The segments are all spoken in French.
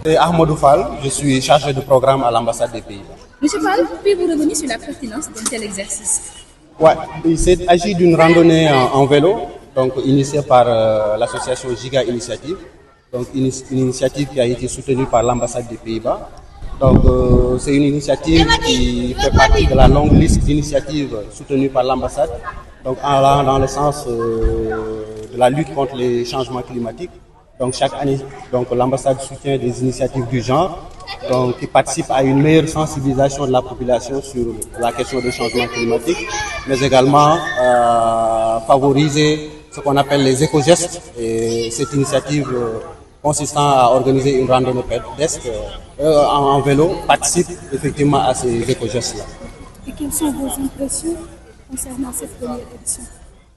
C'est Ahmadou Fall, je suis chargé de programme à l'ambassade des Pays-Bas. Monsieur Fall, puis-vous revenir sur la pertinence d'un tel exercice? Ouais, il s'agit d'une randonnée en vélo, donc initiée par l'association Giga Initiative, donc une initiative qui a été soutenue par l'ambassade des Pays-Bas. Donc c'est une initiative qui fait partie de la longue liste d'initiatives soutenues par l'ambassade, donc allant dans le sens de la lutte contre les changements climatiques. Donc chaque année, donc l'ambassade soutient des initiatives du genre, donc qui participent à une meilleure sensibilisation de la population sur la question des changements climatiques, mais également favoriser ce qu'on appelle les éco-gestes. Et cette initiative consistant à organiser une randonnée pédestre en vélo participe effectivement à ces éco-gestes-là. Et quelles sont vos impressions concernant cette première édition?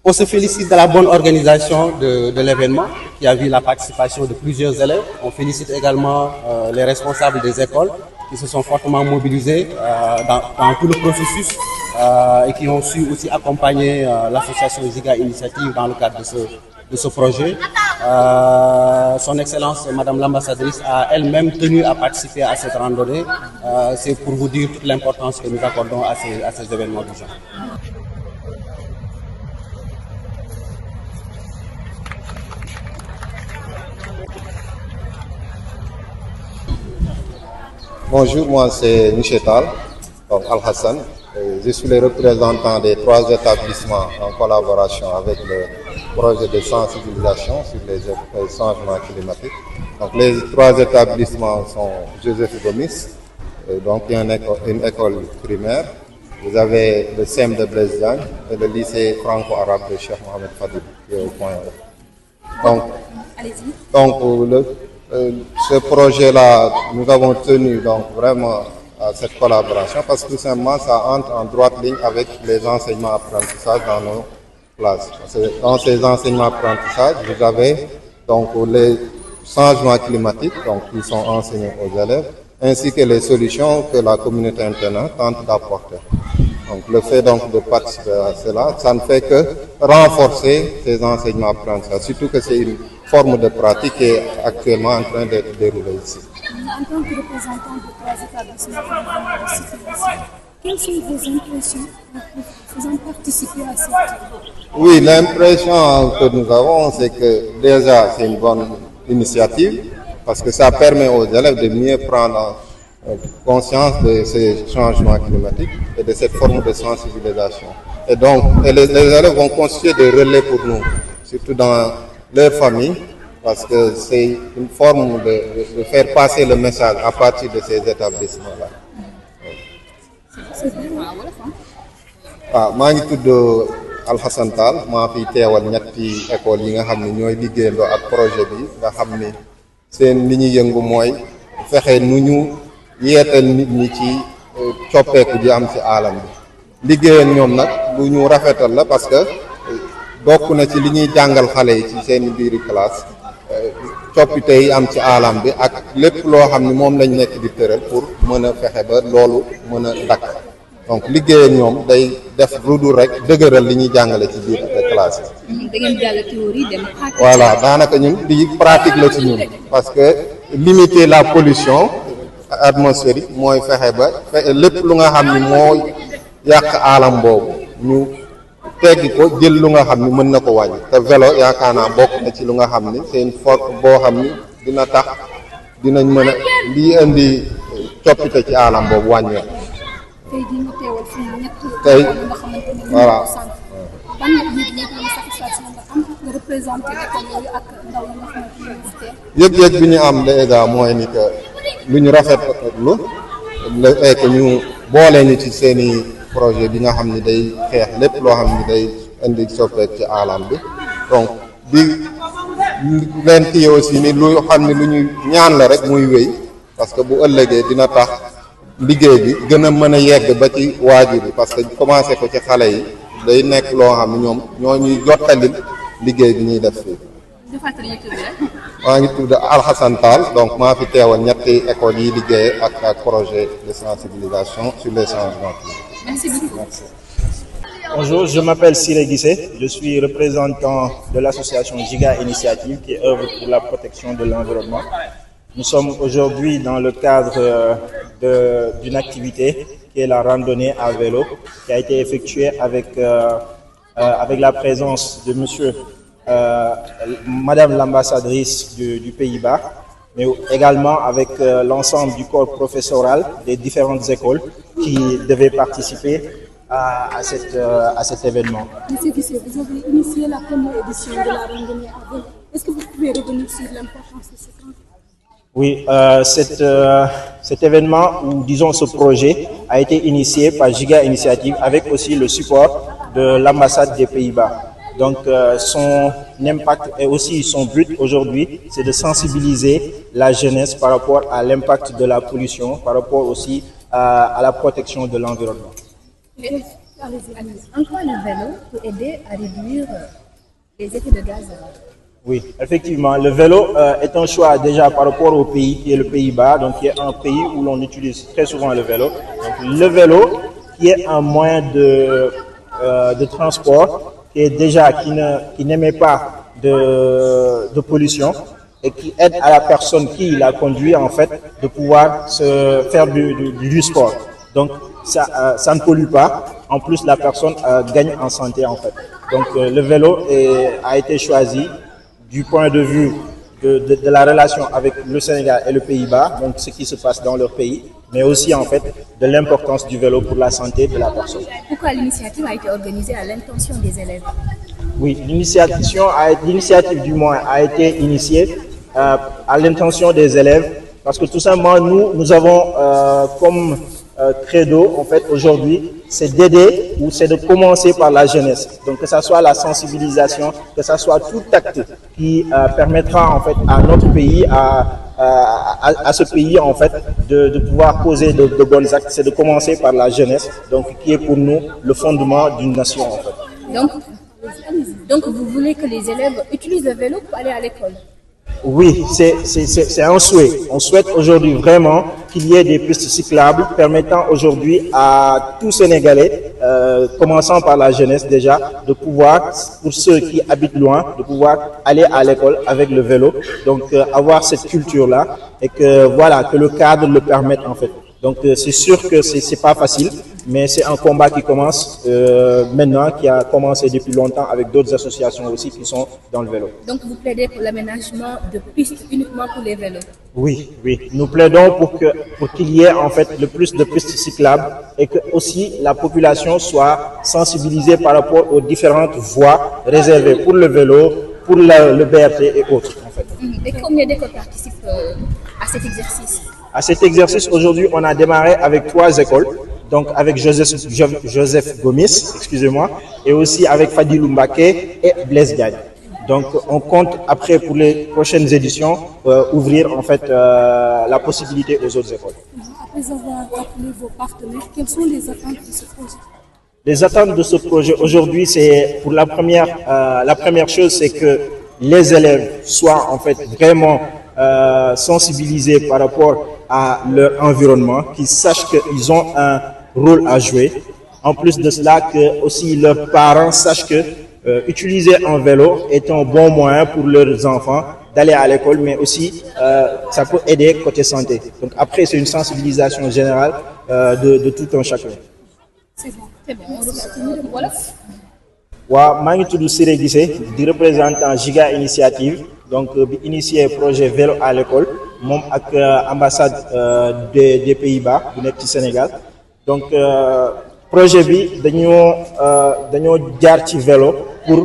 On se félicite de la bonne organisation de l'événement qui a vu la participation de plusieurs élèves. On félicite également les responsables des écoles qui se sont fortement mobilisés dans tout le processus et qui ont su aussi accompagner l'association Giga Initiative dans le cadre de ce projet. Son Excellence, Madame l'ambassadrice, a elle-même tenu à participer à cette randonnée. C'est pour vous dire toute l'importance que nous accordons à ces événements du genre. Bonjour, moi c'est Michel Tal, donc Al-Hassan. Je suis le représentant des 3 établissements en collaboration avec le projet de sensibilisation sur les changements climatiques. Donc les 3 établissements sont Joseph Gomis, donc il y a une école primaire. Vous avez le CEM de Blaise Diagne et le lycée franco-arabe de Cheikh Mohamed Fadil qui est au point E. Donc ce projet-là, nous avons tenu donc vraiment à cette collaboration parce que tout simplement ça entre en droite ligne avec les enseignements apprentissages dans nos classes. Parce que dans ces enseignements apprentissages, vous avez donc les changements climatiques donc, qui sont enseignés aux élèves, ainsi que les solutions que la communauté internationale tente d'apporter. Donc le fait donc de participer à cela, ça ne fait que renforcer ces enseignements apprentissages, surtout que c'est une forme de pratique qui est actuellement en train de dérouler ici. En tant que représentant de 3 établissements de sécurité, quelles sont vos impressions en faisant participer à cette... Oui, l'impression que nous avons, c'est que déjà c'est une bonne initiative parce que ça permet aux élèves de mieux prendre conscience de ces changements climatiques et de cette forme de sensibilisation. Et donc, les élèves vont constituer des relais pour nous, surtout dans leur famille, parce que c'est une forme de faire passer le message à partir de ces établissements-là. maa ngi tudd Al-Hassan Tall maa fi teewal ñetti école yi nga xam ne ñooy liggéeyandoo ak projet bi nga xam ni seen li ñuy yëngu mooy fexe nu ñu yeetal nit ñi ci coppeeku ji am ci aalam bi liggéey ak ñoom nag lu ñu rafetal la parce que bokk na ci li ñuy jàngal xale yi ci seen biiri classe coppite yi am ci aalam bi ak lépp loo xam ni moom lañ nekk di tëral pour mën a fexe ba loolu mën a dakk donc liggéey ak ñoom day def lu dul rek dëgëral li ñuy jàngale ci biir classe yi. da ngeen jàll théorie dem pratique. voilà daanaka ñun di pratique la ci ñun parce que limiter la pollution atmosphérique mooy fexe ba lépp lu nga xam ni moo yàq aalam boobu ñu teggi ko jël lu nga xam ni mën na ko wàññi te vélo yaakaar naa bokk na ci lu nga xam ni c'est une force boo xam ni dina tax dinañ mën a lii indi coppite ci aalam boobu wàññi tey jii ñu teewal fii ñett tey nga xamante ne voilà ban yëg-yëg wala satisfaction nga am nga représenté école yooyu ak ndaw yi nga xamante ne ñu teew. yëg-yëg bi ñu am déjà mooy ni que lu ñu rafetlu le fait que ñu boole ñu ci seeni projet bi nga xam ni day xeex lépp loo xam ni day indi soppeeku ci aalam bi donc di leen téye aussi ni lu xam ni lu ñu ñaan la rek muy wéy parce que bu ëllëgee dina tax liggéey bi gën a mën a yegg ba ci waajur yi parce que commencé ko ci xale yi day nekk loo xam ni ñoom ñoo ñuy jottalil liggéey bi ñuy def fii. maa ngi tudd Alhassane Tall donc maa fi teewal ñetti écoles yi liggéey ak projet de sensibilisation sur les changements climatiques. Merci beaucoup. Merci. Bonjour, je m'appelle Siré Guissé, je suis représentant de l'association Giga Initiative qui œuvre pour la protection de l'environnement. Nous sommes aujourd'hui dans le cadre d'une activité qui est la randonnée à vélo qui a été effectuée avec la présence de Madame l'ambassadrice du Pays-Bas, mais également avec l'ensemble du corps professoral des différentes écoles qui devaient participer à cet événement. Monsieur Guissé, vous avez initié la première édition de la randonnée à vélo. Est-ce que vous pouvez revenir sur l'importance de cette randonnée? Oui, cet événement, ou disons ce projet, a été initié par Giga Initiative avec aussi le support de l'ambassade des Pays-Bas. Donc son impact et aussi son but aujourd'hui, c'est de sensibiliser la jeunesse par rapport à l'impact de la pollution, par rapport aussi à la protection de l'environnement. En quoi le vélo peut aider à réduire les effets de gaz? Oui, effectivement, le vélo est un choix déjà par rapport au pays qui est le Pays-Bas, donc qui est un pays où l'on utilise très souvent le vélo. Donc, le vélo qui est un moyen de transport qui n'émet pas de pollution et qui aide à la personne qui la conduit en fait de pouvoir se faire du sport. Donc ça ne pollue pas. En plus, la personne gagne en santé en fait. Donc le vélo a été choisi du point de vue de la relation avec le Sénégal et le Pays-Bas, donc ce qui se passe dans leur pays, mais aussi en fait de l'importance du vélo pour la santé de la personne. Pourquoi l'initiative a été organisée à l'intention des élèves? Oui, l'initiative du moins a été initiée à l'intention des élèves parce que tout simplement nous avons comme credo en fait aujourd'hui, c'est d'aider ou c'est de commencer par la jeunesse. Donc que ça soit la sensibilisation, que ça soit tout acte qui permettra en fait à notre pays, à ce pays en fait de pouvoir poser de bons actes, c'est de commencer par la jeunesse, donc qui est pour nous le fondement d'une nation en fait. Donc vous voulez que les élèves utilisent le vélo pour aller à l'école? Oui, c'est un souhait. On souhaite aujourd'hui vraiment qu'il y ait des pistes cyclables permettant aujourd'hui à tous Sénégalais, commençant par la jeunesse déjà, de pouvoir, pour ceux qui habitent loin, de pouvoir aller à l'école avec le vélo. Donc avoir cette culture-là et que voilà, que le cadre le permette en fait. Donc c'est sûr que c'est pas facile, mais c'est un combat qui commence maintenant, qui a commencé depuis longtemps avec d'autres associations aussi qui sont dans le vélo. Donc vous plaidez pour l'aménagement de pistes uniquement pour les vélos? Oui, nous plaidons pour qu'il y ait en fait le plus de pistes cyclables et que aussi la population soit sensibilisée par rapport aux différentes voies réservées pour le vélo, pour le BRT et autres en fait. Et combien d'écoles participent à cet exercice? À cet exercice, aujourd'hui, on a démarré avec 3 écoles, donc avec Joseph Gomis, excusez-moi, et aussi avec Fadilou Mbaké et Blaise Diagne. Donc, on compte après pour les prochaines éditions ouvrir en fait la possibilité aux autres écoles. Après avoir appelé vos partenaires, quelles sont les attentes de ce projet? Les attentes de ce projet aujourd'hui, c'est pour la première chose, c'est que les élèves soient en fait vraiment sensibilisés par rapport à leur environnement, qu'ils sachent qu'ils ont un rôle à jouer. En plus de cela, que aussi leurs parents sachent que utiliser un vélo est un bon moyen pour leurs enfants d'aller à l'école, mais aussi ça peut aider côté santé. Donc après, c'est une sensibilisation générale de tout un chacun. C'est bon. Voilà. waaw maa ngi tudd Siré Guissé di représentant Giga Initiative donc bi initié projet vélo à l'école moom ak ambassade des Pays-Bas bu nekk ci Sénégal donc projet bi dañoo jaar ci vélo pour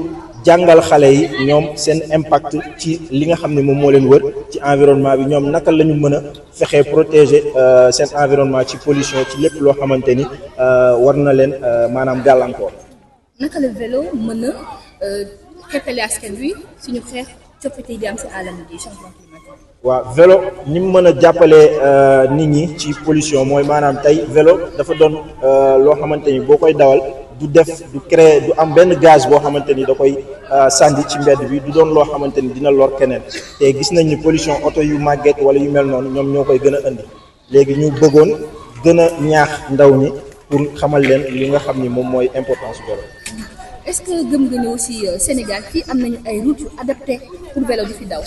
jàngal xale yi ñoom seen impact ci li nga xam ne moom moo leen wër ci environnement bi ñoom naka la ñu mën a fexee protéger seen environnement ci pollution ci lépp loo xamante ni war na leen maanaam gàllankoor. naka le vélo mën a xeetali askan wi suñu xeex coppite yi di am si àll bi changement climatique? waaw vélo ni mu mën a jàppalee nit ñi ci pollution mooy maanaam tey vélo dafa doon loo xamante ni boo koy dawal du créer du am benn gaz boo xamante ni da koy sànni ci mbedd bi du doon loo xamante ni dina lor keneen te gis nañ ni pollution oto yu màgget wala yu mel noonu ñoom ñoo koy gën a indi léegi ñu bëggoon gën a ñaax ndaw ñi pour xamal leen li nga xam ni moom mooy importance vélo. est-ce que gëm nga ni aussi Sénégal fii am nañu ay routes yu adaptées pour vélo di fi daw.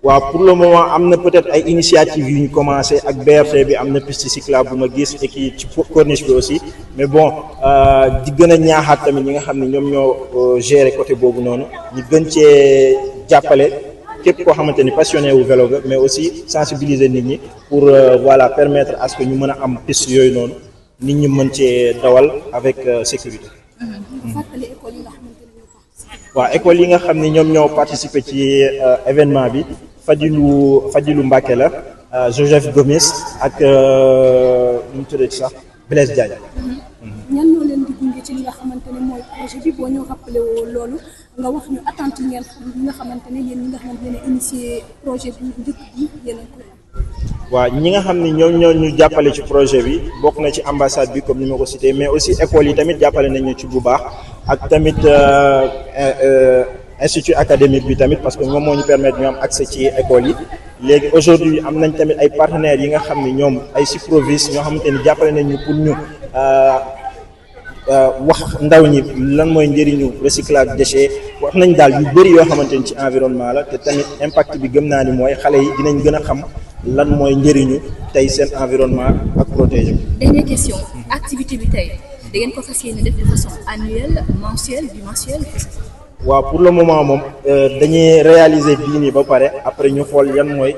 waaw pour le moment am na peut-être ay initiatives yu ñu commencé ak BRT bi am na piste cyclable bu ma gis et qui ci corniche bi aussi mais bon di gën a ñaaxaat tamit ñi nga xam ne ñoom ñoo gérer côté boobu noonu ñu gën cee jàppale képp koo xamante ni passionné wu vélo mais aussi sensibiliser nit ñi pour voilà permettre à ce que ñu mën a am piste yooyu noonu nit ñi mën cee dawal avec sécurité. waaw école yi nga xam ne ñoom ñoo participer ci événement bi Fadilou Mbacké la Joseph Gomis ak nu mu tuddati sax Blaise Diagne. ñan ñoo leen di gunge ci li nga xamante ne mooy projet bi boo ñu rappelé woo loolu nga wax ñu attente yi ngeen xam li nga xamante ne yéen ñi nga xamante ne initié projet bi njëkk bi yéen a koy am. waaw ñi nga xam ne ñoom ñoo ñu jàppale ci projet bi bokk na ci ambassade bi comme ni ma ko cité mais aussi école yi tamit jàppale nañu ci bu baax ak tamit institut académique bi tamit parce que moom moo ñu permettre ñu am accès ci école yi léegi aujourd'hui am nañ tamit ay partenaires yi nga xam ne ñoom ay Syprovis ñoo xamante ni jàppale nañ ñu pour ñu wax ndaw ñi lan mooy njëriñu recyclage déchets wax nañ daal yu bëri yoo xamante ni ci environnement la te tamit impact bi gëm naa ni mooy xale yi dinañ gën a xam lan mooy njëriñu tey seen environnement ak protéger ko. dernière question activité bi tey da ngeen ko fas yéene def de façon annuelle mensuelle bimensuelle. waaw pour le moment moom dañuy réaliser bii nii ba pare après ñu xool yan mooy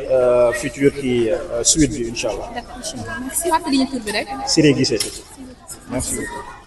futur kii suite bi incha allah. d'accord merci. fàttali ñu tur bi rek. Siré Guissé merci beaucoup.